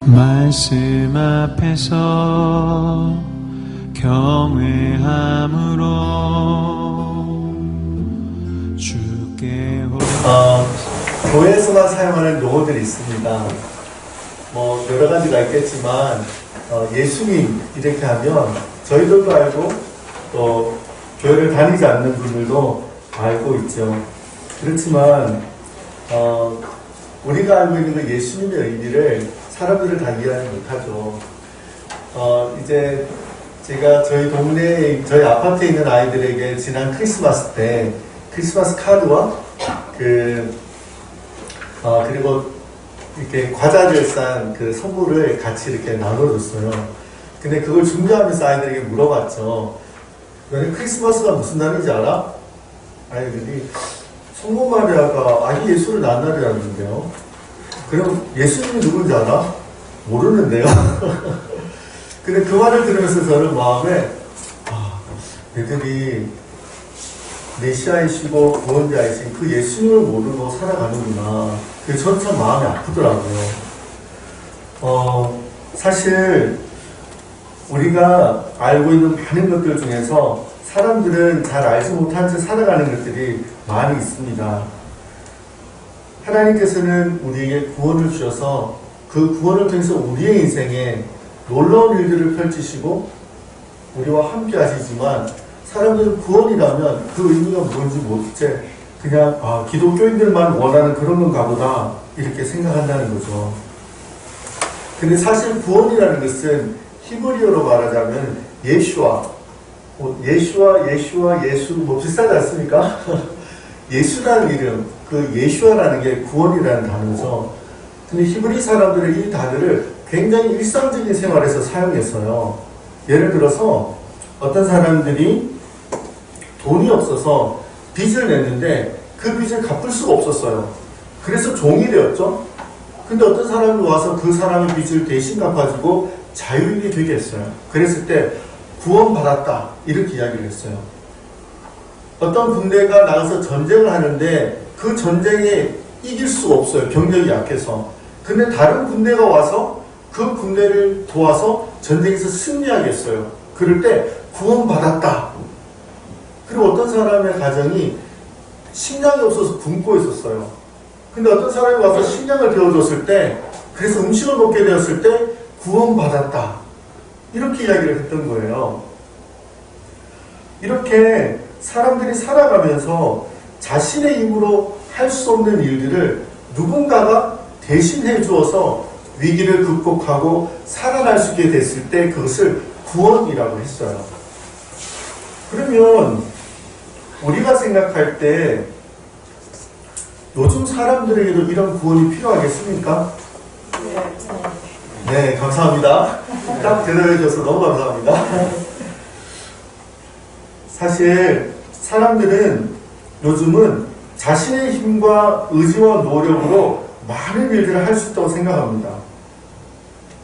말씀 앞에서 경외함으로 주께 교회에서만 사용하는 용어들이 있습니다. 뭐 여러 가지가 있겠지만 예수님 이렇게 하면 저희들도 알고 또 교회를 다니지 않는 분들도 알고 있죠. 그렇지만 우리가 알고 있는 그 예수님의 의미를 사람들을 다 이해하지 못하죠. 이제 제가 저희 동네에 저희 아파트에 있는 아이들에게 지난 크리스마스 때 크리스마스 카드와 그리고 이렇게 과자를 싼 그 선물을 같이 이렇게 나눠줬어요. 근데 그걸 준비하면서 아이들에게 물어봤죠. 너네 크리스마스가 무슨 날인지 알아? 아이들이 성모 마리아가 아기 예수를 낳은 날이라는데요. 그럼 예수님이 누군지 알아? 모르는데요. 근데 그 말을 들으면서 저는 마음에 얘들이 메시아이시고 구원자이신 그 예수님을 모르고 살아가는구나. 그게 저는 참 마음이 아프더라고요. 사실 우리가 알고 있는 많은 것들 중에서 사람들은 잘 알지 못한 채 살아가는 것들이 많이 있습니다. 하나님께서는 우리에게 구원을 주셔서 그 구원을 통해서 우리의 인생에 놀라운 일들을 펼치시고 우리와 함께 하시지만 사람들은 구원이라면 그 의미가 뭔지 모르채 그냥 기독교인들만 원하는 그런 건가 보다 이렇게 생각한다는 거죠. 근데 사실 구원이라는 것은 히브리어로 말하자면 예수와 예수 뭐 비슷하지 않습니까? 예수라는 이름, 그 예수와라는 게 구원이라는 단어죠. 근데 히브리 사람들은 이 단어를 굉장히 일상적인 생활에서 사용했어요. 예를 들어서 어떤 사람들이 돈이 없어서 빚을 냈는데 그 빚을 갚을 수가 없었어요. 그래서 종이 되었죠. 근데 어떤 사람이 와서 그 사람의 빚을 대신 갚아주고 자유인이 되게 했어요. 그랬을 때 구원받았다 이렇게 이야기를 했어요. 어떤 군대가 나가서 전쟁을 하는데 그 전쟁에 이길 수가 없어요. 병력이 약해서. 근데 다른 군대가 와서 그 군대를 도와서 전쟁에서 승리하겠어요. 그럴 때 구원받았다. 그리고 어떤 사람의 가정이 식량이 없어서 굶고 있었어요. 근데 어떤 사람이 와서 식량을 베어줬을 때, 그래서 음식을 먹게 되었을 때 구원받았다. 이렇게 이야기를 했던 거예요. 이렇게 사람들이 살아가면서 자신의 힘으로 할 수 없는 일들을 누군가가 대신해 주어서 위기를 극복하고 살아날 수 있게 됐을 때 그것을 구원이라고 했어요. 그러면 우리가 생각할 때 요즘 사람들에게도 이런 구원이 필요하겠습니까? 네, 감사합니다. 딱 대답해줘서 너무 감사합니다. 사실 사람들은 요즘은 자신의 힘과 의지와 노력으로 많은 일들을 할 수 있다고 생각합니다.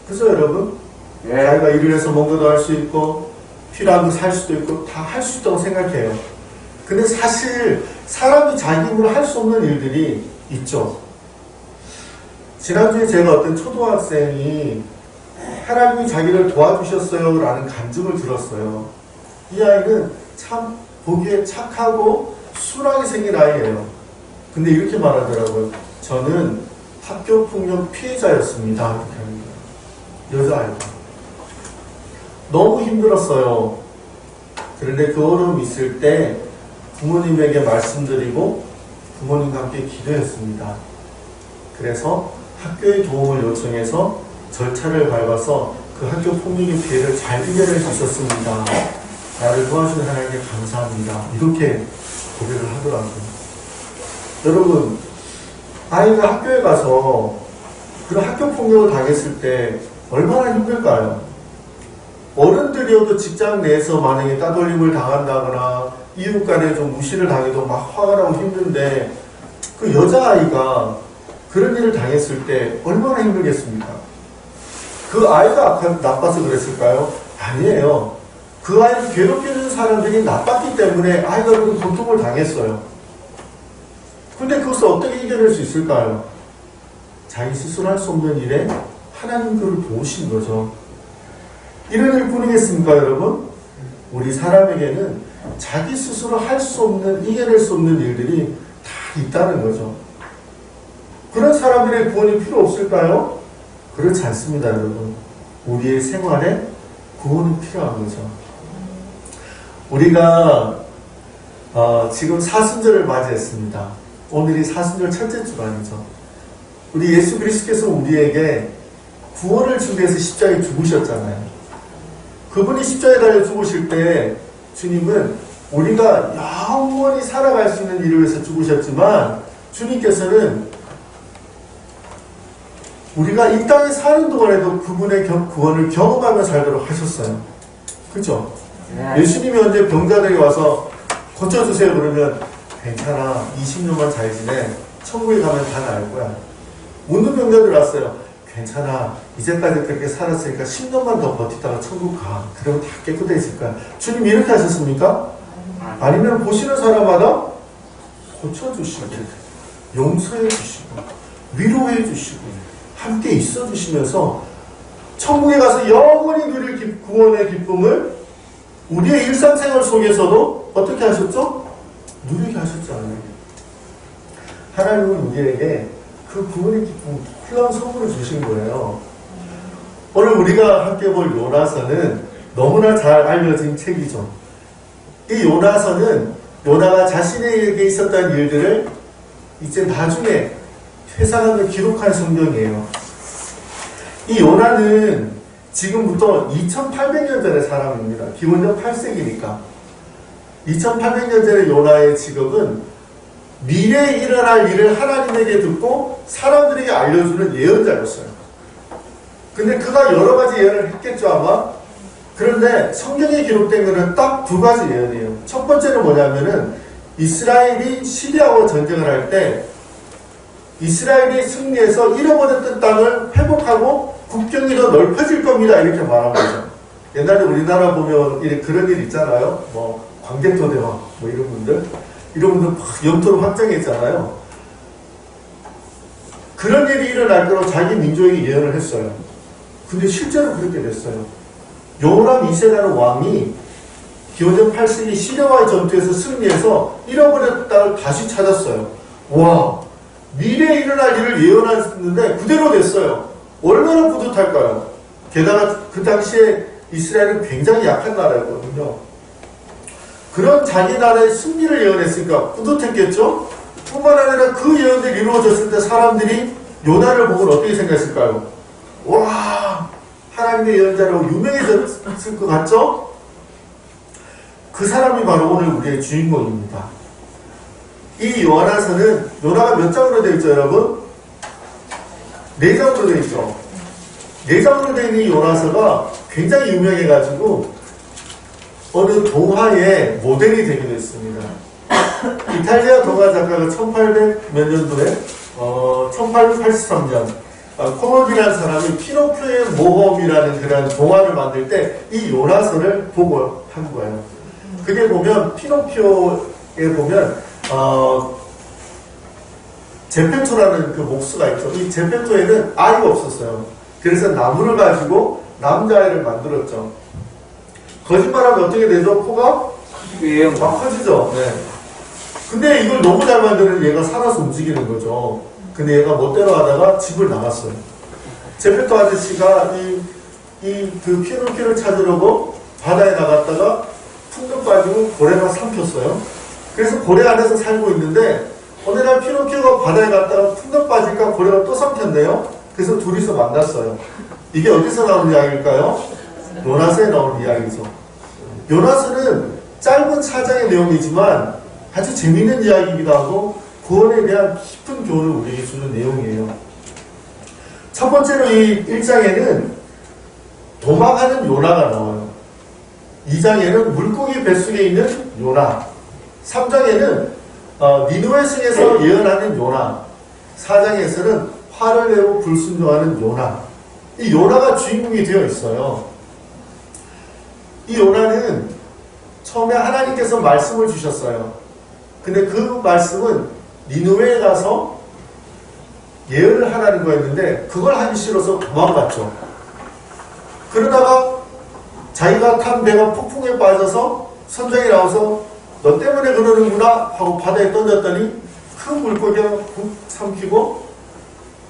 그죠, 여러분? 자기가 일을 해서 뭔가도 할 수 있고 필요한 거 살 수도 있고 다 할 수 있다고 생각해요. 근데 사실 사람이 자기 힘으로 할 수 없는 일들이 있죠. 지난주에 제가 어떤 초등학생이 하나님이 자기를 도와주셨어요 라는 간증을 들었어요. 이 아이는 참 보기에 착하고 순하게 생긴 아이예요. 근데 이렇게 말하더라고요. 저는 학교폭력 피해자였습니다. 이렇게 합니다. 여자아이가. 너무 힘들었어요. 그런데 그 어려움이 있을 때 부모님에게 말씀드리고 부모님과 함께 기도했습니다. 그래서 학교의 도움을 요청해서 절차를 밟아서 그 학교 폭력의 피해를 잘 이겨낼 수 있었습니다. 나를 도와주신 하나님께 감사합니다. 이렇게 고백을 하더라고요. 여러분, 아이가 학교에 가서 그런 학교 폭력을 당했을 때 얼마나 힘들까요? 어른들이어도 직장 내에서 만약에 따돌림을 당한다거나 이웃 간에 좀 무시를 당해도 막 화가 나고 힘든데 그 여자아이가 그런 일을 당했을 때 얼마나 힘들겠습니까? 그 아이가 나빠서 그랬을까요? 아니에요. 그 아이를 괴롭히는 사람들이 나빴기 때문에 아이가 그런 고통을 당했어요. 근데 그것을 어떻게 이겨낼 수 있을까요? 자기 스스로 할 수 없는 일에 하나님 그를 도우신 거죠. 이런 일뿐이겠습니까, 여러분? 우리 사람에게는 자기 스스로 할 수 없는, 이겨낼 수 없는 일들이 다 있다는 거죠. 그런 사람들의 구원이 필요 없을까요? 그렇지 않습니다, 여러분. 우리의 생활에 구원이 필요한 거죠. 우리가 지금 사순절을 맞이했습니다. 오늘이 사순절 첫째 주간이죠. 우리 예수 그리스도께서 우리에게 구원을 주기 위해서 십자가에 죽으셨잖아요. 그분이 십자가에 달려 죽으실 때 주님은 우리가 영원히 살아갈 수 있는 일을 위해서 죽으셨지만 주님께서는 우리가 이 땅에 사는 동안에도 그분의 구원을 경험하며 살도록 하셨어요. 그죠? 예수님이 언제 병자들이 와서 고쳐주세요 그러면 괜찮아 20년만 잘 지내 천국에 가면 다 나을 거야. 웃는 병자들 왔어요. 괜찮아 이제까지 그렇게 살았으니까 10년만 더 버티다가 천국 가. 그러면 다 깨끗해질 거야. 주님 이렇게 하셨습니까? 아니면 보시는 사람마다 고쳐주시고 용서해 주시고 위로해 주시고 함께 있어 주시면서 천국에 가서 영원히 누릴 구원의 기쁨을 우리의 일상생활 속에서도 어떻게 하셨죠? 누리게 하셨잖아요. 하나님은 우리에게 그 구원의 기쁨, 훌륭한 선물을 주신 거예요. 오늘 우리가 함께 볼 요나서는 너무나 잘 알려진 책이죠. 이 요나서는 요나가 자신에게 있었던 일들을 이제 나중에 회상하며 기록한 성경이에요. 이 요나는 지금부터 2800년 전의 사람입니다. 기원전 8세기니까. 2800년 전의 요나의 직업은 미래에 일어날 일을 하나님에게 듣고 사람들에게 알려주는 예언자였어요. 근데 그가 여러 가지 예언을 했겠죠, 아마? 그런데 성경에 기록된 것은 딱 두 가지 예언이에요. 첫 번째는 뭐냐면은 이스라엘이 시리아와 전쟁을 할 때 이스라엘이 승리해서 잃어버렸던 땅을 회복하고 국경이 더 넓혀질 겁니다. 이렇게 말한 거죠. 옛날에 우리나라 보면 그런 일 있잖아요. 뭐 광개토대왕 뭐 이런 분들 막 영토를 확장했잖아요. 그런 일이 일어날 거로 자기 민족에게 예언을 했어요. 근데 실제로 그렇게 됐어요. 요람 2세라는 왕이 기원전 8세기 시리아와의 전투에서 승리해서 잃어버렸던 땅을 다시 찾았어요. 와, 미래에 일어날 일을 예언했는데 그대로 됐어요. 얼마나 뿌듯할까요? 게다가 그 당시에 이스라엘은 굉장히 약한 나라였거든요. 그런 자기 나라의 승리를 예언했으니까 뿌듯했겠죠? 뿐만 아니라 그 예언들이 이루어졌을 때 사람들이 요나를 보고 어떻게 생각했을까요? 와, 하나님의 예언자라고 유명해졌을 것 같죠? 그 사람이 바로 오늘 우리의 주인공입니다. 이 요나서는 요나가 몇 장으로 되어 있죠, 여러분? 4장으로 되어 있죠. 4장으로 되어 있는 이 요나서가 굉장히 유명해가지고 어느 동화의 모델이 되기도 했습니다. 이탈리아 동화 작가가 1800 몇 년도에 1883년 코노디라는 사람이 피노키오의 모험이라는 그런 동화를 만들 때 이 요나서를 보고 한 거예요. 그게 보면 피노키오에 보면 제페토라는 그 목수가 있죠. 이 제페토에는 아이가 없었어요. 그래서 나무를 가지고 남자아이를 만들었죠. 거짓말하면 어떻게 되죠? 코가 막 커지죠. 네. 근데 이걸 너무 잘 만드는 얘가 살아서 움직이는 거죠. 근데 얘가 멋대로 하다가 집을 나갔어요. 제페토 아저씨가 그 피노키오를 찾으려고 바다에 나갔다가 풍덩 빠지고 고래가 삼켰어요. 그래서 고래 안에서 살고 있는데 어느 날 피노키오가 바다에 갔다가 풍덩 빠지니까 고래가 또 삼켰네요. 그래서 둘이서 만났어요. 이게 어디서 나오는 이야기일까요? 요나서에 나오는 이야기죠. 요나서는 짧은 4장의 내용이지만 아주 재미있는 이야기이기도 하고 구원에 대한 깊은 교훈을 우리에게 주는 내용이에요. 첫 번째로 이 1장에는 도망하는 요나가 나와요. 2장에는 물고기 뱃속에 있는 요나, 3장에는 니느웨 성에서 예언하는 요나, 4장에서는 화를 내고 불순종하는 요나. 이 요나가 주인공이 되어 있어요. 이 요나는 처음에 하나님께서 말씀을 주셨어요. 근데 그 말씀은 니느웨에 가서 예언을 하라는 거였는데 그걸 하기 싫어서 도망갔죠. 그러다가 자기가 탄 배가 폭풍에 빠져서 선장이 나와서 너 때문에 그러는구나 하고 바다에 던졌더니 큰 물고기가 훅 삼키고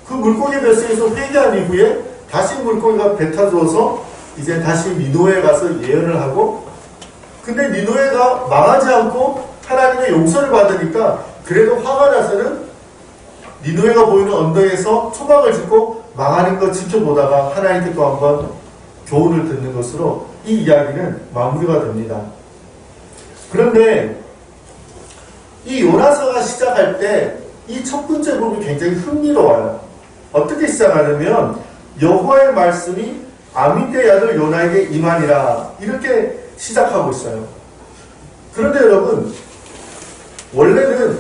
그 물고기 뱃속에서 회개한 이후에 다시 물고기가 뱉어줘서 이제 다시 니누에 가서 예언을 하고, 근데 니누에가 망하지 않고 하나님의 용서를 받으니까 그래도 화가 나서는 니누에가 보이는 언덕에서 초막을 짓고 망하는 거 지켜보다가 하나님께 또 한번 교훈을 듣는 것으로 이 이야기는 마무리가 됩니다. 그런데 이 요나서가 시작할 때 이 첫 번째 부분이 굉장히 흥미로워요. 어떻게 시작하냐면 여호와의 말씀이 아미떼의 아들 요나에게 임하니라 이렇게 시작하고 있어요. 그런데 여러분, 원래는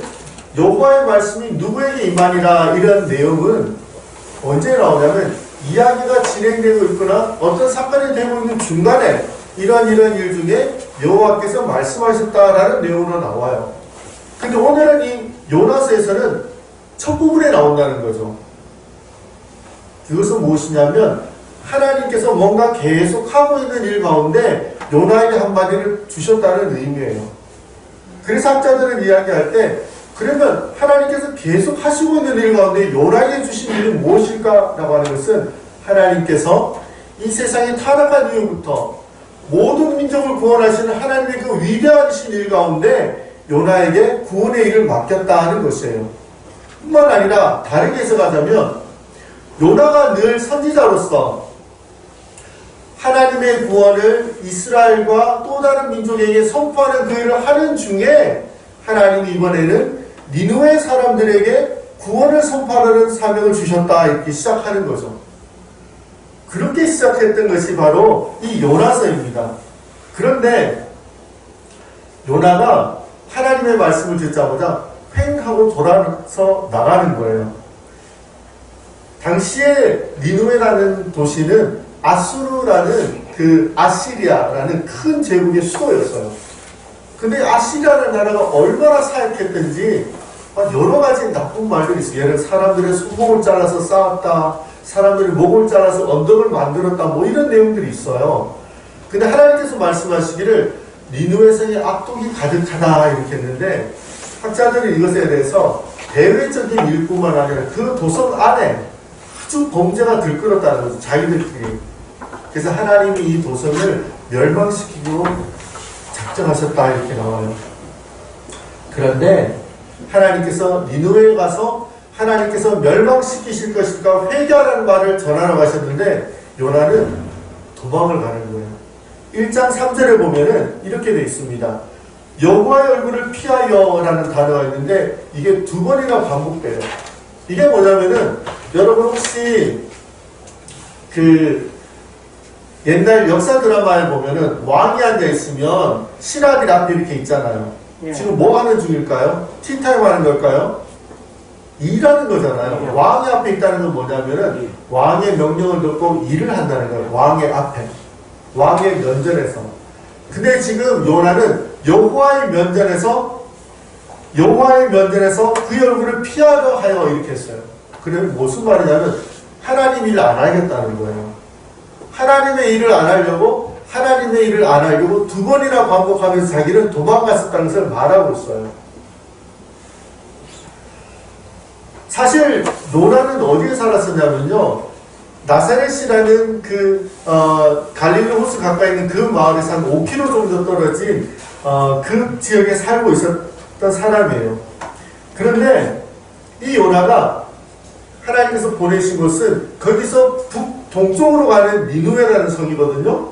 여호와의 말씀이 누구에게 임하니라 이런 내용은 언제 나오냐면 이야기가 진행되고 있거나 어떤 사건이 되고 있는 중간에 이런 일 중에 여호와께서 말씀하셨다라는 내용으로 나와요. 근데 오늘은 이 요나서에서는 첫 부분에 나온다는 거죠. 그것은 무엇이냐면 하나님께서 뭔가 계속 하고 있는 일 가운데 요나에게 한마디를 주셨다는 의미예요. 그래서 학자들은 이야기할 때 그러면 하나님께서 계속 하시고 있는 일 가운데 요나에게 주신 일은 무엇일까라고 하는 것은 하나님께서 이 세상이 타락한 이후부터 모든 민족을 구원하시는 하나님의 그 위대하신 일 가운데 요나에게 구원의 일을 맡겼다 하는 것이에요. 뿐만 아니라 다르게 해석하자면 요나가 늘 선지자로서 하나님의 구원을 이스라엘과 또 다른 민족에게 선포하는 그 일을 하는 중에 하나님이 이번에는 니느웨 사람들에게 구원을 선포하는 사명을 주셨다 이렇게 시작하는 거죠. 그렇게 시작했던 것이 바로 이 요나서입니다. 그런데 요나가 하나님의 말씀을 듣자마자 횡 하고 돌아서 나가는 거예요. 당시에 니느웨라는 도시는 아수르라는 그 아시리아라는 큰 제국의 수도였어요. 근데 아시리아라는 나라가 얼마나 사역했던지 여러 가지 나쁜 말들이 있어요. 예를 들어 사람들의 손목을 잘라서 쌓았다, 사람들의 목을 잘라서 언덕을 만들었다, 뭐 이런 내용들이 있어요. 근데 하나님께서 말씀하시기를 니느웨 성에 악독이 가득하다 이렇게 했는데 학자들이 이것에 대해서 대외적인 일뿐만 아니라 그 도성 안에 아주 범죄가 들끓었다는 거죠. 자기들끼리. 그래서 하나님이 이 도성을 멸망시키기로 작정하셨다 이렇게 나와요. 그런데 하나님께서 니느웨에 가서 하나님께서 멸망시키실 것일까 회개하라는 말을 전하러 가셨는데 요나는 도망을 가는 거예요. 1장 3절에 보면은 이렇게 되어 있습니다. 여호와의 얼굴을 피하여 라는 단어가 있는데 이게 두 번이나 반복돼요. 이게 뭐냐면은 여러분 혹시 그 옛날 역사 드라마에 보면은 왕이 앉아있으면 신하들 앞에 이렇게 있잖아요. 예. 지금 뭐 하는 중일까요? 티타임 하는 걸까요? 일하는 거잖아요. 예. 왕이 앞에 있다는 건 뭐냐면은 예. 왕의 명령을 듣고 일을 한다는 거예요. 왕의 앞에. 왕의 면전에서. 근데 지금 요나는 여호와의 면전에서 그 얼굴을 피하려 하여 이렇게 했어요. 그러면 무슨 말이냐면 하나님 일을 안 하겠다는 거예요. 하나님의 일을 안 하려고 두 번이나 반복하면서 자기는 도망갔었다는 것을 말하고 있어요. 사실 요나는 어디에 살았었냐면요, 나사렛이라는 그 갈릴리 호수 가까이 있는 그 마을에서 한 5km 정도 떨어진 그 지역에 살고 있었던 사람이에요. 그런데 이 요나가 하나님께서 보내신 곳은 거기서 동쪽으로 가는 니느웨라는 성이거든요.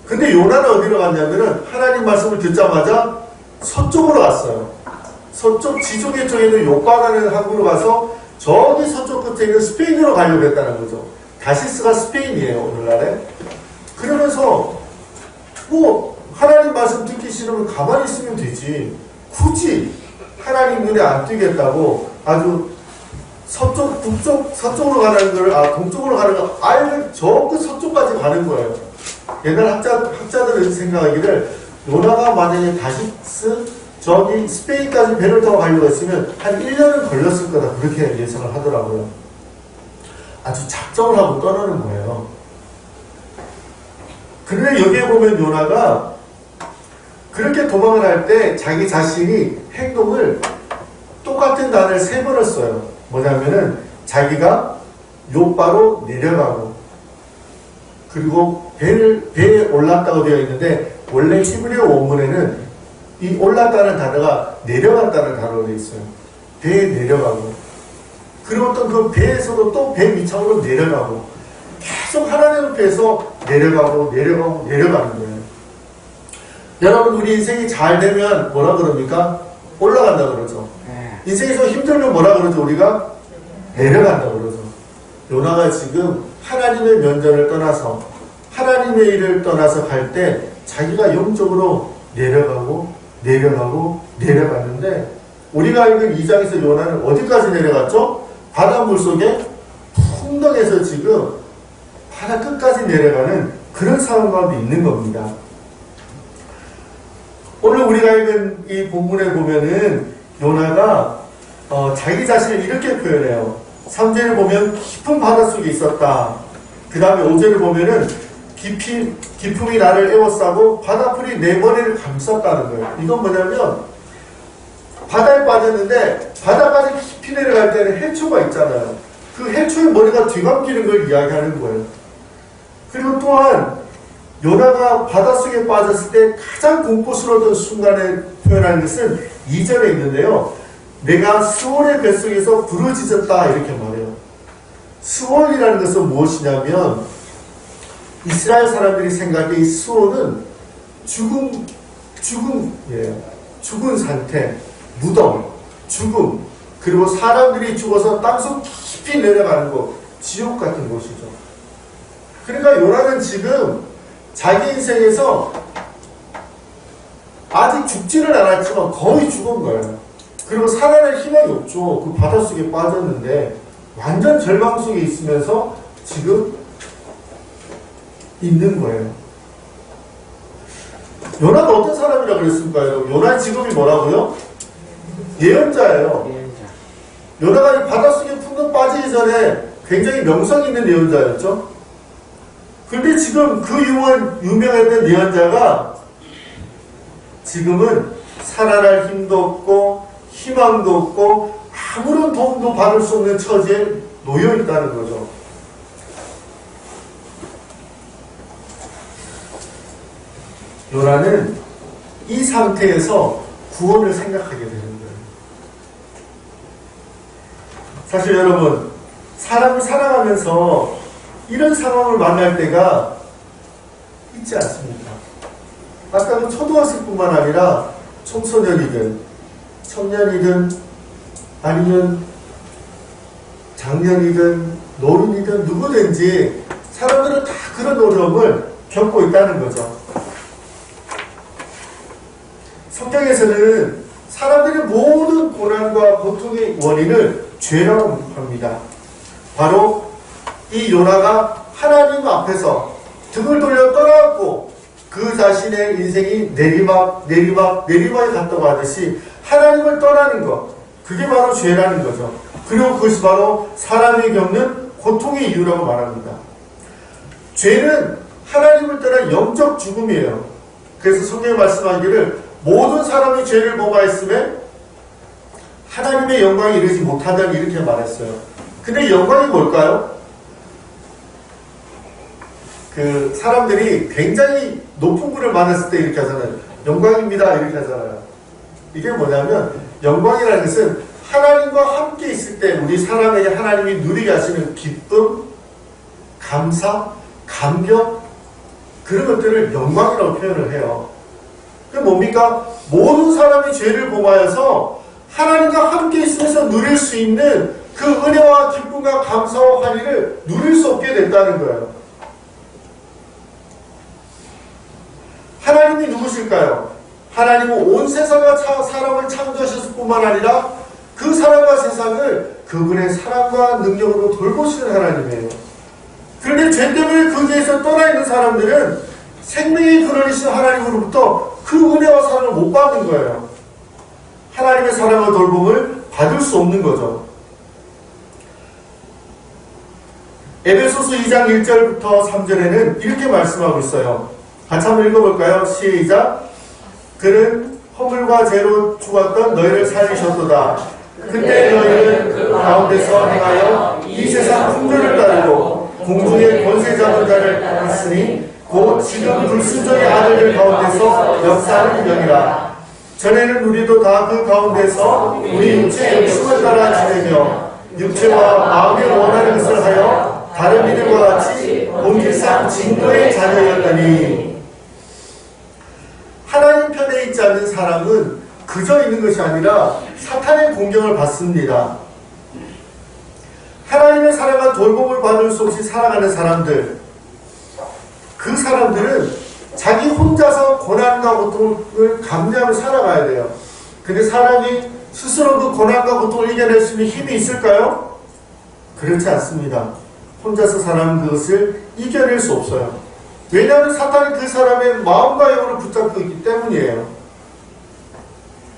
근데 요나는 어디로 갔냐면은 하나님 말씀을 듣자마자 서쪽으로 갔어요. 서쪽 지중해 쪽에 있는 요빠라는 항구로 가서 저기 서쪽 끝에 있는 스페인으로 가려고 했다는 거죠. 다시스가 스페인이에요, 오늘날에. 그러면서 뭐 하나님 말씀 듣기 싫으면 가만히 있으면 되지, 굳이 하나님 눈에 안 띄겠다고 아주 서쪽, 북쪽, 서쪽으로 가는 걸, 동쪽으로 가는 걸 아예 저 끝 서쪽까지 가는 거예요. 옛날 학자들은 생각하기를 요나가 만약에 다시스 저기 스페인까지 배를 타고 가려고 했으면 한 1년은 걸렸을 거다, 그렇게 예상을 하더라고요. 아주 작정을 하고 떠나는 거예요. 그런데 여기에 보면 요나가 그렇게 도망을 할 때 자기 자신이 행동을 똑같은 단어를 3번을 써요. 뭐냐면은 자기가 요바로 내려가고, 그리고 배에 올랐다고 되어 있는데 원래 히브리어 원문에는 이 올랐다는 단어가 내려갔다는 단어로 되어 있어요. 배에 내려가고, 그리고 또 그 배에서도 또 배 밑창으로 내려가고, 계속 하나님 앞에서 내려가고 내려가는 거예요. 여러분, 우리 인생이 잘 되면 뭐라 그럽니까? 올라간다 그러죠. 인생에서 힘들면 뭐라 그러죠? 우리가 내려간다 그러죠. 요나가 지금 하나님의 면전을 떠나서, 하나님의 일을 떠나서 갈 때 자기가 영적으로 내려갔는데, 우리가 읽은 2장에서 요나는 어디까지 내려갔죠? 바닷물 속에 풍덩에서 지금 바다 끝까지 내려가는 그런 상황 가운데 있는 겁니다. 오늘 우리가 읽은 이 본문에 보면은 요나가 자기 자신을 이렇게 표현해요. 3절을 보면 깊은 바닷속에 있었다. 그 다음에 5절을 보면은 깊음이 나를 에워싸고 바다풀이 내 머리를 감쌌다는 거예요. 이건 뭐냐면 바다에 빠졌는데 바다까지 깊이 내려갈 때는 해초가 있잖아요. 그 해초의 머리가 뒤감기는 걸 이야기하는 거예요. 그리고 또한 요나가 바닷속에 빠졌을 때 가장 공포스러웠던 순간에 표현하는 것은 2절에 있는데요. 내가 스올의 뱃속에서 부르짖었다 이렇게 말해요. 스올이라는 것은 무엇이냐면 이스라엘 사람들이 생각해 이 스올은 죽은 상태, 무덤, 죽음, 그리고 사람들이 죽어서 땅속 깊이 내려가는 곳, 지옥 같은 곳이죠. 그러니까 요나는 지금 자기 인생에서 아직 죽지는 않았지만 거의 죽은 거예요. 그리고 살아날 희망이 없죠. 그 바닷속에 빠졌는데 완전 절망 속에 있으면서 지금 있는 거예요. 요나가 어떤 사람이라고 그랬을까요? 요나 직업이 뭐라고요? 예언자예요. 요나가 이 바닷속에 풍덩 빠지기 전에 굉장히 명성 있는 예언자였죠. 근데 지금 그 유명했던 예언자가 지금은 살아날 힘도 없고 희망도 없고 아무런 도움도 받을 수 없는 처지에 놓여 있다는 거죠. 요나는 이 상태에서 구원을 생각하게 되는 거예요. 사실 여러분, 사람을 살아가면서 이런 상황을 만날 때가 있지 않습니까? 아까 그 초등학생뿐만 아니라 청소년이든 청년이든 아니면 장년이든 노인이든 누구든지 사람들은 다 그런 어려움을 겪고 있다는 거죠. 성경에서는 사람들의 모든 고난과 고통의 원인을 죄라고 합니다. 바로 이 요나가 하나님 앞에서 등을 돌려 떠나갔고 그 자신의 인생이 내리막에 갔다고 하듯이 하나님을 떠나는 것, 그게 바로 죄라는 거죠. 그리고 그것이 바로 사람이 겪는 고통의 이유라고 말합니다. 죄는 하나님을 떠난 영적 죽음이에요. 그래서 성경이 말씀하기를 모든 사람이 죄를 범하였음에 하나님의 영광에 이르지 못한다니 이렇게 말했어요. 근데 영광이 뭘까요? 그 사람들이 굉장히 높은 분을 만났을 때 이렇게 하잖아요. 영광입니다 이렇게 하잖아요. 이게 뭐냐면 영광이라는 것은 하나님과 함께 있을 때 우리 사람에게 하나님이 누리게 하시는 기쁨, 감사, 감격, 그런 것들을 영광이라고 표현을 해요. 그게 뭡니까? 모든 사람이 죄를 범하여서 하나님과 함께 있으면서 누릴 수 있는 그 은혜와 기쁨과 감사와 환희를 누릴 수 없게 됐다는 거예요. 하나님이 누구실까요? 하나님은 온 세상과 사람을 창조하셨을 뿐만 아니라 그 사람과 세상을 그분의 사랑과 능력으로 돌보시는 하나님이에요. 그런데 죄 때문에 그 죄에서 떠나 있는 사람들은 생명의 근원이신 하나님으로부터 그 은혜와 사랑을 못 받는 거예요. 하나님의 사랑과 돌봄을 받을 수 없는 거죠. 에베소서 2장 1절부터 3절에는 이렇게 말씀하고 있어요. 같이 한번 읽어볼까요? 시작. 그는 허물과 죄로 죽었던 너희를 살리셨도다. 그때 너희는 그 가운데서 행하여 이 세상 풍조를 따르고 공중의 권세 잡은 자를 따랐으니 곧 지금 불순종의 아들들 가운데서 역사하는 영이라. 전에는 우리도 다 그 가운데서 우리 육체의 욕심을 따라 지내며 육체와 마음이 원하는 것을 하여 다른 이들과 같이 본질상 진노의 자녀였더니. 하나님 편에 있지 않는 사람은 그저 있는 것이 아니라 사탄의 공격을 받습니다. 하나님의 사랑과 돌봄을 받을 수 없이 살아가는 사람들, 그 사람들은 자기 혼자서 고난과 고통을 감내하며 살아가야 돼요. 근데 사람이 스스로 그 고난과 고통을 이겨낼 수 있는 힘이 있을까요? 그렇지 않습니다. 혼자서 사람은 그것을 이겨낼 수 없어요. 왜냐하면 사탄이 그 사람의 마음과 영혼을 붙잡고 있기 때문이에요.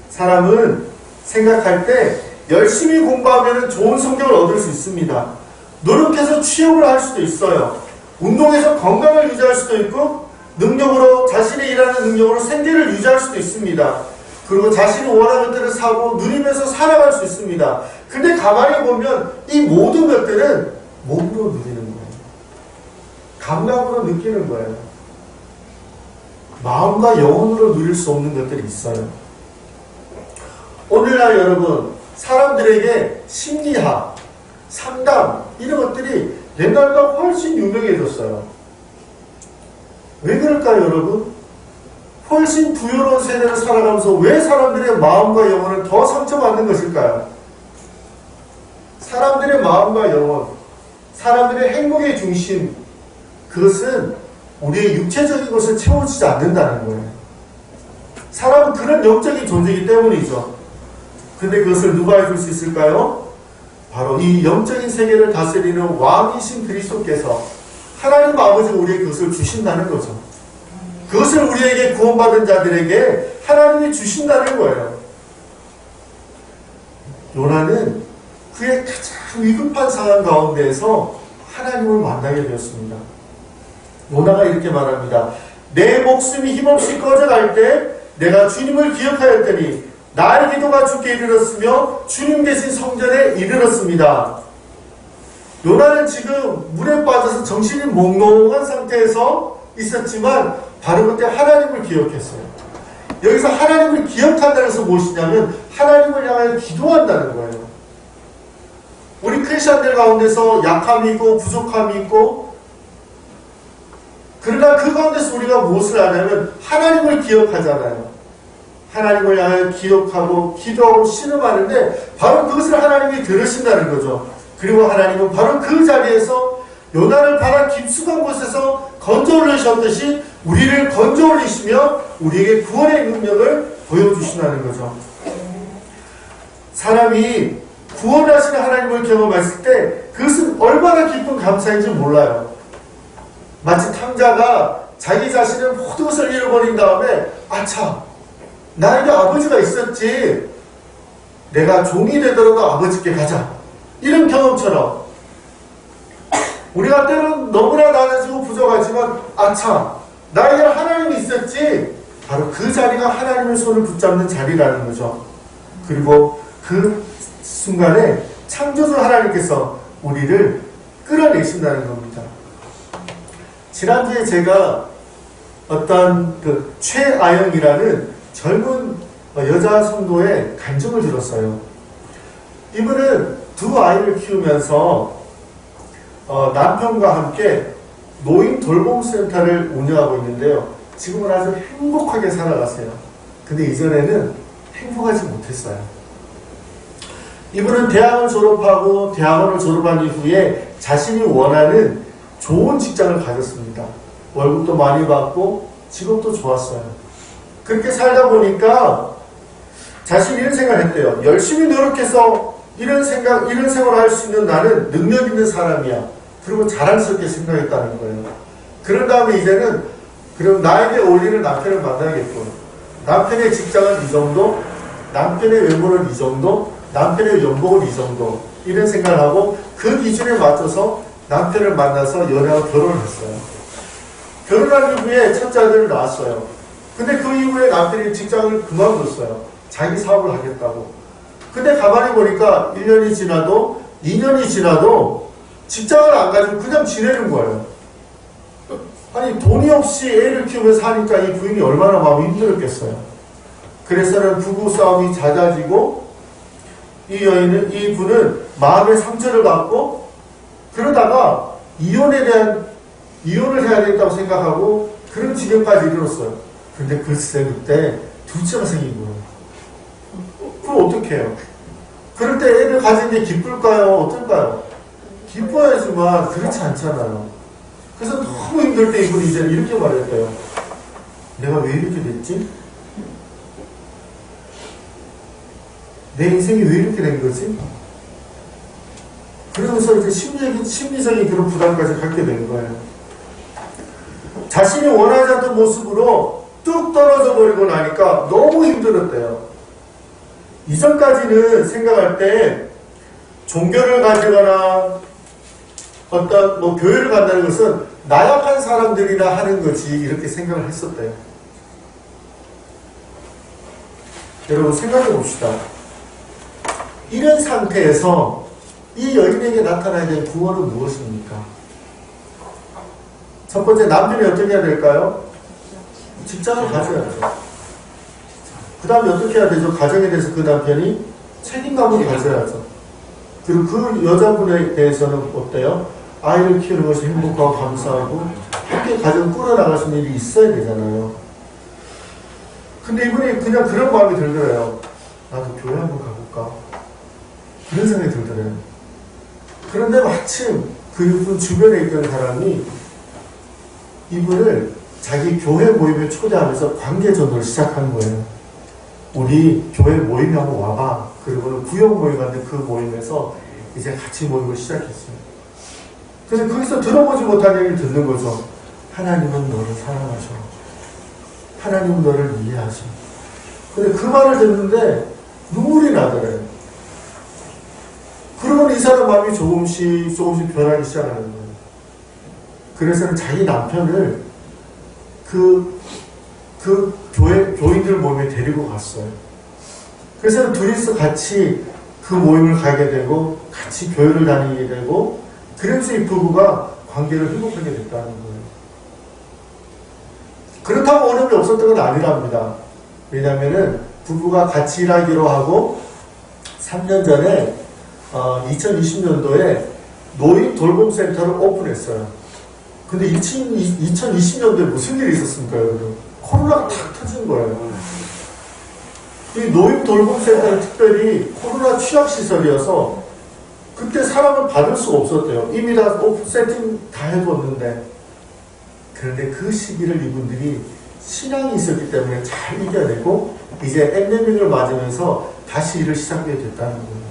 사람은 생각할 때 열심히 공부하면 좋은 성적을 얻을 수 있습니다. 노력해서 취업을 할 수도 있어요. 운동해서 건강을 유지할 수도 있고 능력으로, 자신의 일하는 능력으로 생계를 유지할 수도 있습니다. 그리고 자신이 원하는 것들을 사고 누리면서 살아갈 수 있습니다. 근데 가만히 보면 이 모든 것들은 몸으로 누리는 거예요. 감각으로 느끼는 거예요. 마음과 영혼으로 누릴 수 없는 것들이 있어요. 오늘날 여러분, 사람들에게 심리학, 상담 이런 것들이 옛날보다 훨씬 유명해졌어요. 왜 그럴까요, 여러분? 훨씬 부유로운 세대를 살아가면서 왜 사람들의 마음과 영혼을 더 상처받는 것일까요? 사람들의 마음과 영혼, 사람들의 행복의 중심, 그것은 우리의 육체적인 것을 채워주지 않는다는 거예요. 사람은 그런 영적인 존재이기 때문이죠. 근데 그것을 누가 해줄 수 있을까요? 바로 이 영적인 세계를 다스리는 왕이신 그리스도께서, 하나님 아버지가 우리에게 그것을 주신다는 거죠. 그것을 우리에게 구원받은 자들에게 하나님이 주신다는 거예요. 요나는 그의 가장 위급한 상황 가운데에서 하나님을 만나게 되었습니다. 요나가 이렇게 말합니다. 내 목숨이 힘없이 꺼져갈 때 내가 주님을 기억하였더니 나의 기도가 주께 이르렀으며 주님 계신 성전에 이르렀습니다. 요나는 지금 물에 빠져서 정신이 몽롱한 상태에서 있었지만 바로 그때 하나님을 기억했어요. 여기서 하나님을 기억한다는 것은 무엇이냐면 하나님을 향하여 기도한다는 거예요. 우리 크리스천들 가운데서 약함이 있고 부족함이 있고, 그러나 그 가운데서 우리가 무엇을 하냐면 하나님을 기억하잖아요. 하나님을 향하여 기억하고 기도하고 신음하는데 바로 그것을 하나님이 들으신다는 거죠. 그리고 하나님은 바로 그 자리에서 요나를 바다 깊숙한 곳에서 건져 올리셨듯이 우리를 건져 올리시며 우리에게 구원의 능력을 보여주신다는 거죠. 사람이 구원하시는 하나님을 경험했을 때 그것은 얼마나 기쁜 감사인지 몰라요. 마치 탕자가 자기 자신의 모든 것을 잃어버린 다음에 아차, 나에게 아버지가 있었지, 내가 종이 되더라도 아버지께 가자, 이런 경험처럼 우리가 때로는 너무나 나눠지고 부족하지만 아차, 나에게 하나님이 있었지, 바로 그 자리가 하나님의 손을 붙잡는 자리라는 거죠. 그리고 그 순간에 창조주 하나님께서 우리를 끌어내신다는 겁니다. 지난주에 제가 어떤 그 최아영이라는 젊은 여자 성도의 간증을 들었어요. 이분은 두 아이를 키우면서 남편과 함께 노인 돌봄센터를 운영하고 있는데요. 지금은 아주 행복하게 살아가세요. 근데 이전에는 행복하지 못했어요. 이분은 대학을 졸업하고 대학원을 졸업한 이후에 자신이 원하는 좋은 직장을 가졌습니다. 월급도 많이 받고 직업도 좋았어요. 그렇게 살다 보니까 자신이 이런 생각을 했대요. 열심히 노력해서 이런 생활을 할 수 있는 나는 능력 있는 사람이야. 그리고 자랑스럽게 생각했다는 거예요. 그런 다음에 이제는 그럼 나에게 어울리는 남편을 만나야겠고, 남편의 직장은 이 정도, 남편의 외모는 이 정도, 남편의 연봉은 이 정도, 이런 생각을 하고 그 기준에 맞춰서 남편을 만나서 연애하고 결혼을 했어요. 결혼한 이후에 첫째 아들을 낳았어요. 근데 그 이후에 남편이 직장을 그만뒀어요. 자기 사업을 하겠다고. 근데 가만히 보니까 1년이 지나도 2년이 지나도 직장을 안 가지고 그냥 지내는 거예요. 아니 돈이 없이 애를 키우면서 사니까 이 부인이 얼마나 마음이 힘들었겠어요. 그래서는 부부 싸움이 잦아지고 이 분은 마음의 상처를 받고 그러다가 이혼을 해야 되겠다고 생각하고 그런 지경까지 이르렀어요. 근데 글쎄 그때 둘째가 생긴 거예요. 그럼 어떻게 해요? 그럴 때 애를 가진 게 기쁠까요? 어떨까요? 기뻐야지만 그렇지 않잖아요. 그래서 너무 힘들 때 이분이 이제 이렇게 말했대요. 내가 왜 이렇게 됐지? 내 인생이 왜 이렇게 된 거지? 그러면서 이제 심리적인 그런 부담까지 갖게 된 거예요. 자신이 원하지 않던 모습으로 뚝 떨어져 버리고 나니까 너무 힘들었대요. 이전까지는 생각할 때 종교를 가지거나 어떤 교회를 간다는 것은 나약한 사람들이나 하는 거지 이렇게 생각을 했었대요. 여러분 생각해 봅시다. 이런 상태에서 이 여인에게 나타나야 될 구원은 무엇입니까? 첫 번째 남편이 어떻게 해야 될까요? 직장을 가져야죠. 그 다음에 어떻게 해야 되죠? 가정에 대해서 그 남편이 책임감을 가져야죠. 그리고 그 여자분에 대해서는 어때요? 아이를 키우는 것이 행복하고 감사하고 함께 가정을 꾸려나갈 수 있는 일이 있어야 되잖아요. 근데 이분이 그냥 그런 마음이 들더래요. 나도 교회 한번 가볼까? 그런 생각이 들더래요. 그런데 마침 그분 주변에 있던 사람이 이분을 자기 교회 모임에 초대하면서 관계 전도를 시작한 거예요. 우리 교회 모임에 한번 와봐. 그리고 구역 모임 갔는데 그 모임에서 이제 같이 모임을 시작했어요. 그래서 거기서 들어보지 못한 얘기를 듣는 거죠. 하나님은 너를 사랑하셔. 하나님은 너를 이해하셔. 근데 그 말을 듣는데 눈물이 나더래요. 그러면 이 사람 마음이 조금씩 변하기 시작하는 거예요. 그래서는 자기 남편을 그 교인들 모임에 데리고 갔어요. 그래서 둘이서 같이 그 모임을 가게 되고 같이 교회를 다니게 되고 그래서 이 부부가 관계를 회복하게 됐다는 거예요. 그렇다고 어려움이 없었던 건 아니랍니다. 왜냐하면 부부가 같이 일하기로 하고 3년 전에 2020년도에 노인 돌봄센터를 오픈했어요. 근데 2020년도에 무슨 일이 있었습니까, 여러분? 코로나가 탁 터진 거예요. 이 노인 돌봄센터는 특별히 코로나 취약시설이어서 그때 사람을 받을 수가 없었대요. 이미 다 오픈 세팅 다 해뒀는데. 그런데 그 시기를 이분들이 신앙이 있었기 때문에 잘 이겨내고 이제 엔데믹을 맞으면서 다시 일을 시작하게 됐다는 거예요.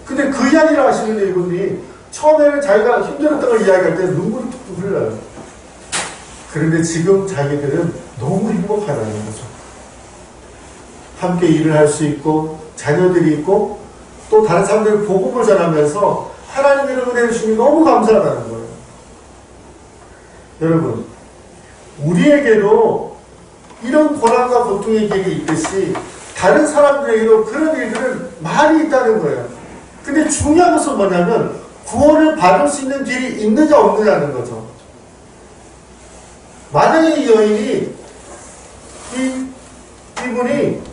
근데 그 이야기를 하시는 이분이 처음에는 자기가 힘들었던 걸 이야기할 때 눈물이 뚝뚝 흘러요. 그런데 지금 자기들은 너무 행복하다는 거죠. 함께 일을 할 수 있고 자녀들이 있고 또 다른 사람들이 복음을 전하면서 하나님의 은혜를 주니 너무 감사하다는 거예요. 여러분, 우리에게도 이런 고난과 고통의 길이 있듯이 다른 사람들에게도 그런 일들은 많이 있다는 거예요. 근데 중요한 것은 뭐냐면 구원을 받을 수 있는 길이 있느냐 없느냐는 거죠. 만약에 이 여인이 이분이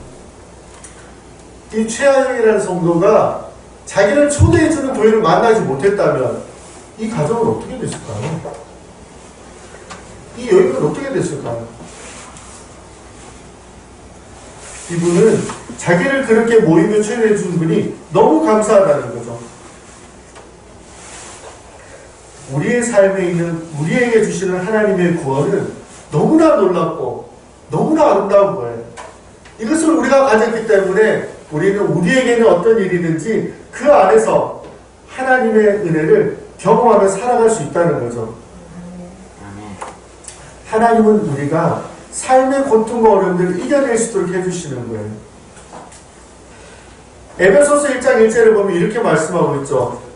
이 최하영이라는 성도가 자기를 초대해주는 교회를 만나지 못했다면 이 가정은 어떻게 됐을까요? 이 여인은 어떻게 됐을까요? 이분은 자기를 그렇게 모임에 초대해준 분이 너무 감사하다는 거죠. 우리의 삶에 있는 우리에게 주시는 하나님의 구원은 너무나 놀랍고 너무나 아름다운 거예요. 이것을 우리가 가졌기 때문에 우리는 우리에게는 어떤 일이든지 그 안에서 하나님의 은혜를 경험하며 살아갈 수 있다는 거죠. 하나님은 우리가 삶의 고통과 어려움들을 이겨낼 수 있도록 해주시는 거예요. 에베소서 1장 1절을 보면 이렇게 말씀하고 있죠.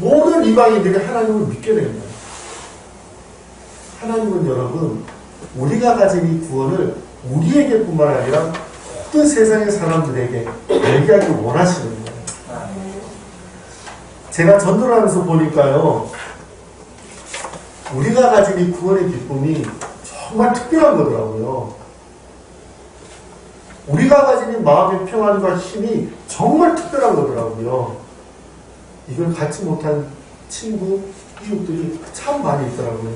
모든 이방인들이 하나님을 믿게 되는 거예요. 하나님은 여러분, 우리가 가진 이 구원을 우리에게뿐만 아니라 모든 세상의 사람들에게 알게 하기 원하시는 거예요. 제가 전도를 하면서 보니까요, 우리가 가진 이 구원의 기쁨이 정말 특별한 거더라고요. 우리가 가진 이 마음의 평안과 힘이 정말 특별한 거더라고요. 이걸 갖지 못한 친구, 이웃들이 참 많이 있더라고요.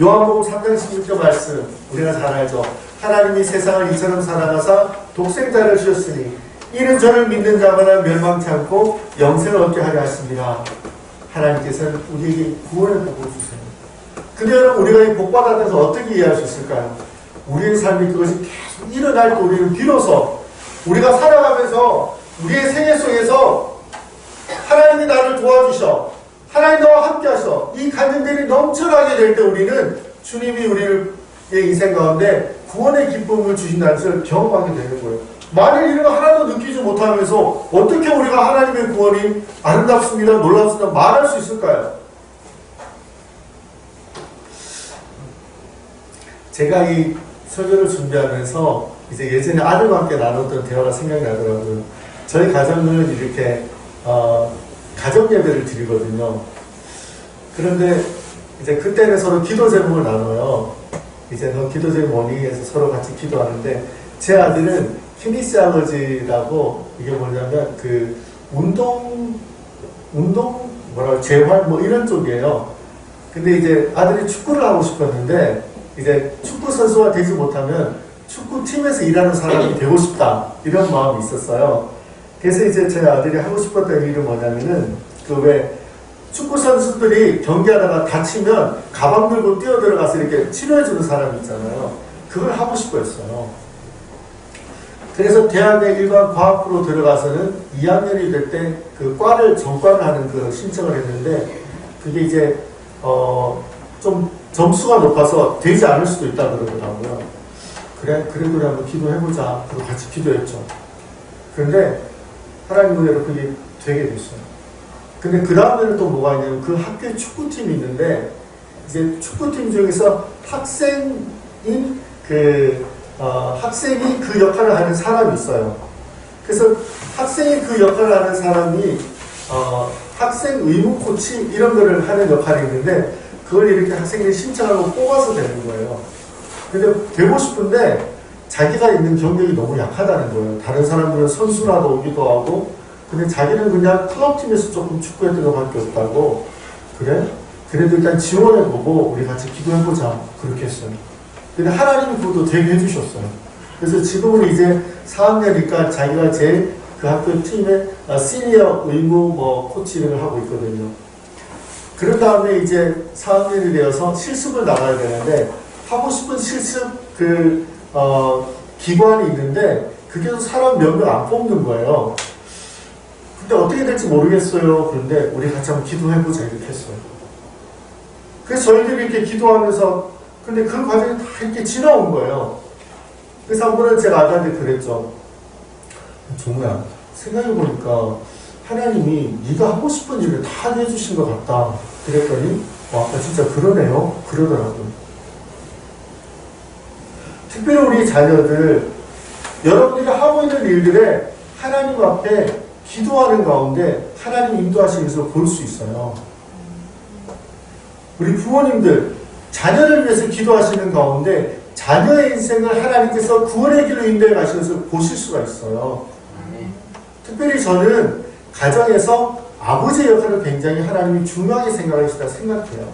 요한복음 3장 16절 말씀 우리가 잘 알죠. 하나님이 세상을 이처럼 사랑하사 독생자를 주셨으니 이는 저를 믿는 자마다 멸망치 않고 영생을 얻게 하려 하십니다. 하나님께서는 우리에게 구원을 복을 주세요. 근데 여러분, 우리가 이 복 받아서 어떻게 이해할 수 있을까요? 우리의 삶이 그것이 계속 일어날 때 우리는 비로소 우리가 살아가면서 우리의 생애 속에서 하나님이 나를 도와주셔, 하나님 나와 함께 하셔, 이 간증들이 넘쳐나게 될 때 우리는 주님이 우리의 인생 가운데 구원의 기쁨을 주신다는 것을 경험하게 되는 거예요. 만일 이런 거 하나도 느끼지 못하면서 어떻게 우리가 하나님의 구원이 아름답습니다, 놀랍습니다 말할 수 있을까요? 제가 이 설교를 준비하면서 이제 예전에 아들과 함께 나눴던 대화가 생각이 나더라고요. 저희 가정은 이렇게 가정 예배를 드리거든요. 그런데 이제 그때는 서로 기도 제목을 나눠요. 이제 너 기도 제목 뭐니 해서 서로 같이 기도하는데, 제 아들은 키니시알러지라고, 이게 뭐냐면 그 운동 재활 뭐 이런 쪽이에요. 근데 이제 아들이 축구를 하고 싶었는데, 이제 축구 선수가 되지 못하면 축구팀에서 일하는 사람이 되고 싶다, 이런 마음이 있었어요. 그래서 이제 제 아들이 하고 싶었던 일은 뭐냐면은, 그 왜 축구 선수들이 경기하다가 다치면 가방 들고 뛰어 들어가서 이렇게 치료해주는 사람이 있잖아요. 그걸 하고 싶어 했어요. 그래서 대학의 일반 과학부로 들어가서는 2학년이 될 때 그 전과를 하는 그 신청을 했는데, 그게 이제 좀 점수가 높아서 되지 않을 수도 있다 그러더라고요. 그래도 한번 기도해보자. 그리고 같이 기도했죠. 그런데 하나님 은혜로 그게 되게 됐어요. 근데 그 다음에는 또 뭐가 있냐면, 그 학교에 축구팀이 있는데, 이제 축구팀 중에서 학생이 그 역할을 하는 사람이 있어요. 그래서 학생이 그 역할을 하는 사람이 학생 의무 코치 이런 거를 하는 역할이 있는데, 그걸 이렇게 학생들이 신청하고 뽑아서 되는 거예요. 근데 되고 싶은데 자기가 있는 경력이 너무 약하다는 거예요. 다른 사람들은 선수라도 오기도 하고, 근데 자기는 그냥 클럽팀에서 조금 축구했던 것밖에 없다고. 그래? 그래도 일단 지원해보고 우리 같이 기도해보자. 그렇게 했어요. 근데 하나님이 그것도 되게 해주셨어요. 그래서 지금은 이제 4학년이니까 자기가 제 그 학교 팀의 시니어 의무 코치를 하고 있거든요. 그런 다음에 이제 4학년이 되어서 실습을 나가야 되는데, 하고 싶은 실습 기관이 있는데, 그게 사람 몇 명 안 뽑는 거예요. 근데 어떻게 될지 모르겠어요. 그런데 우리 같이 한번 기도해보자 이렇게 했어요. 그래서 저희들이 이렇게 기도하면서, 근데 그 과정이 다 이렇게 지나온 거예요. 그래서 한 번은 제가 아들한테 그랬죠. 정우야, 생각해보니까 하나님이 네가 하고 싶은 일을 다 해주신 것 같다. 그랬더니 아까 진짜 그러네요. 그러더라고요. 특별히 우리 자녀들, 여러분들이 하고 있는 일들에 하나님 앞에 기도하는 가운데 하나님 인도하시는 것을 볼 수 있어요. 우리 부모님들, 자녀를 위해서 기도하시는 가운데 자녀의 인생을 하나님께서 구원의 길로 인도해 가시는 것을 보실 수가 있어요. 특별히 저는 가정에서 아버지의 역할을 굉장히 하나님이 중요하게 생각하시다 생각해요.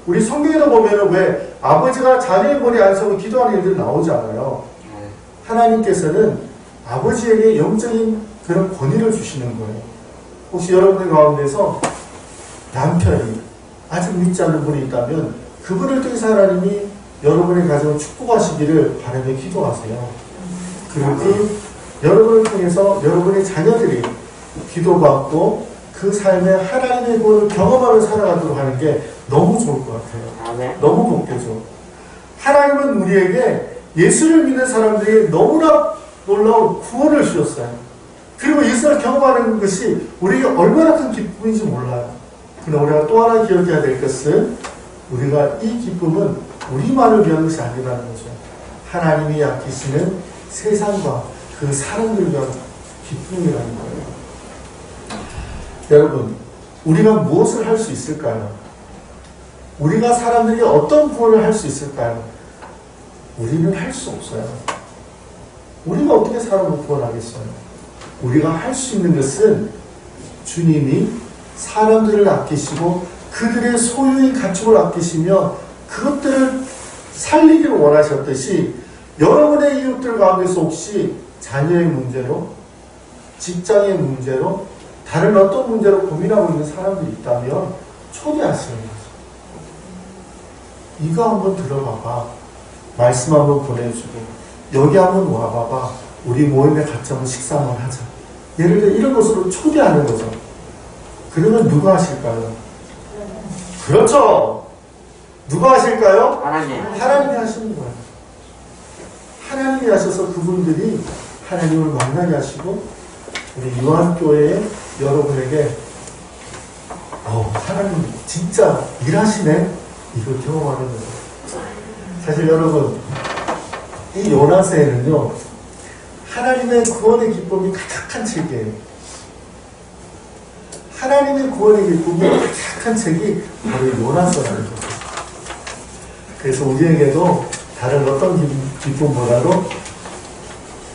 우리 성경에도 보면은 왜 아버지가 자녀의 머리 안 서고 기도하는 일들 나오지 않아요. 하나님께서는 아버지에게 영적인 그런 권위를 주시는 거예요. 혹시 여러분들 가운데서 남편이 아직 믿지 않는 분이 있다면 그분을 통해서 하나님이 여러분의 가정을 축복하시기를 바라며 기도하세요. 그리고 여러분을 통해서 여러분의 자녀들이 기도받고 그 삶에 하나님의 구원을 경험하며 살아가도록 하는 게 너무 좋을 것 같아요. 너무 복되죠. 하나님은 우리에게 예수를 믿는 사람들에게 너무나 놀라운 구원을 주셨어요. 그리고 예수를 경험하는 것이 우리에게 얼마나 큰 기쁨인지 몰라요. 그러나 우리가 또 하나 기억해야 될 것은 우리가 이 기쁨은 우리만을 위한 것이 아니라는 거죠. 하나님이 아끼시는 세상과 그 사람들을 위한 기쁨이라는 거예요. 여러분, 우리가 무엇을 할 수 있을까요? 우리가 사람들에게 어떤 구원을 할 수 있을까요? 우리는 할 수 없어요. 우리가 어떻게 사람을 구원하겠어요? 우리가 할 수 있는 것은 주님이 사람들을 아끼시고 그들의 소유의 가축을 아끼시며 그것들을 살리기를 원하셨듯이 여러분의 이웃들 가운데서 혹시 자녀의 문제로, 직장의 문제로, 다른 어떤 문제로 고민하고 있는 사람들이 있다면 초대하시는 거죠. 이거 한번 들어봐봐. 말씀 한번 보내주고 여기 한번 와봐봐. 우리 모임에 같이 한번 식사 한번 하자. 예를 들어 이런 것으로 초대하는 거죠. 그러면 누가 하실까요? 그렇죠. 누가 하실까요? 하나님이 하시는 거예요. 하나님이 하셔서 그분들이 하나님을 만나게 하시고 우리 요한교회에 여러분에게 하나님 진짜 일하시네 이걸 경험하는 거죠. 사실 여러분 이 요나서에는요 하나님의 구원의 기쁨이 가득한 책이에요. 하나님의 구원의 기쁨이 가득한 책이 바로 요나서라는 거예요. 그래서 우리에게도 다른 어떤 기쁨보다도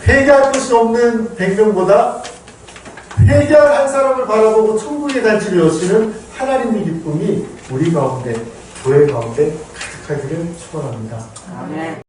회개할 것이 없는 100명보다 회개할 한 사람을 바라보고 천국의 잔치를 여시는 하나님의 기쁨이 우리 가운데, 교회 가운데 가득하기를 축원합니다. 아멘.